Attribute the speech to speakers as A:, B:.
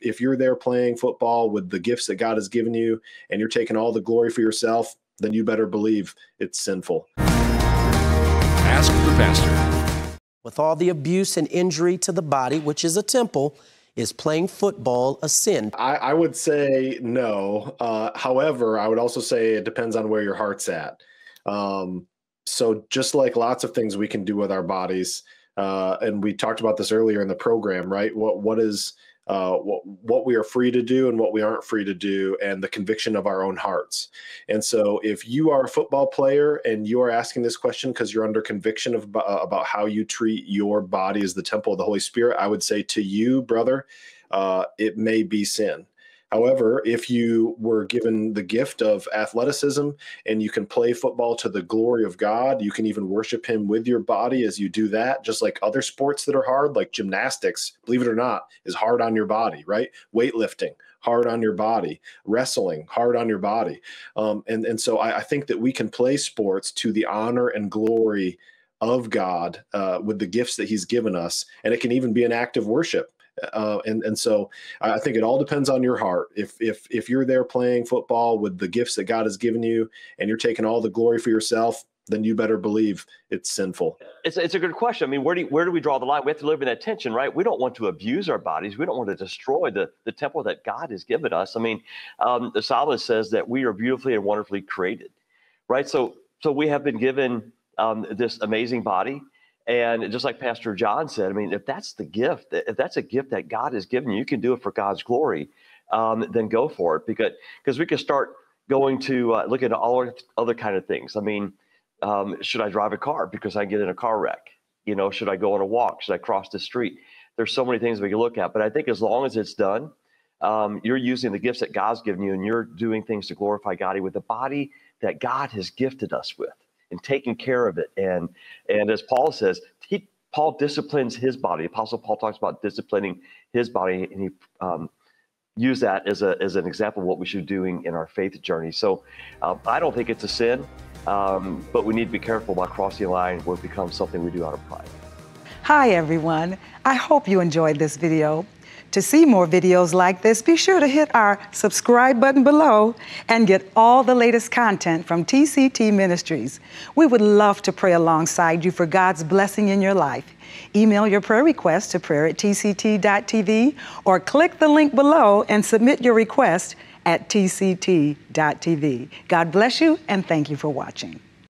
A: if you're there playing football with the gifts that God has given you and you're taking all the glory for yourself, then you better believe it's sinful.
B: Ask the pastor.
C: With all the abuse and injury to the body, which is a temple, is playing football a sin?
A: I would say no. However, I would also say it depends on where your heart's at. So just like lots of things we can do with our bodies, and we talked about this earlier in the program, right? What we are free to do and what we aren't free to do, and the conviction of our own hearts. And so if you are a football player and you are asking this question because you're under conviction about how you treat your body as the temple of the Holy Spirit, I would say to you, brother, it may be sin. However, if you were given the gift of athleticism and you can play football to the glory of God, you can even worship him with your body as you do that, just like other sports that are hard, like gymnastics, believe it or not, is hard on your body, right? Weightlifting, hard on your body. Wrestling, hard on your body. And so I think that we can play sports to the honor and glory of God with the gifts that he's given us. And it can even be an act of worship. And so I think it all depends on your heart. If you're there playing football with the gifts that God has given you and you're taking all the glory for yourself, then you better believe it's sinful.
D: It's a good question. I mean, where do we draw the line? We have to live in that tension, right? We don't want to abuse our bodies. We don't want to destroy the temple that God has given us. I mean, the psalmist says that we are beautifully and wonderfully created, right? So we have been given this amazing body. And just like Pastor John said, I mean, if that's the gift, if that's a gift that God has given you, you can do it for God's glory, then go for it. Because we can start going to look at all other kind of things. I mean, should I drive a car because I get in a car wreck? You know, should I go on a walk? Should I cross the street? There's so many things we can look at. But I think as long as it's done, you're using the gifts that God's given you and you're doing things to glorify God with the body that God has gifted us with, and taking care of it. And as Paul says, Paul disciplines his body. Apostle Paul talks about disciplining his body, and he used that as an example of what we should be doing in our faith journey. So I don't think it's a sin, but we need to be careful about crossing the line where it becomes something we do out of pride.
E: Hi, everyone. I hope you enjoyed this video. To see more videos like this, be sure to hit our subscribe button below and get all the latest content from TCT Ministries. We would love to pray alongside you for God's blessing in your life. Email your prayer request to prayer@tct.tv or click the link below and submit your request at tct.tv. God bless you and thank you for watching.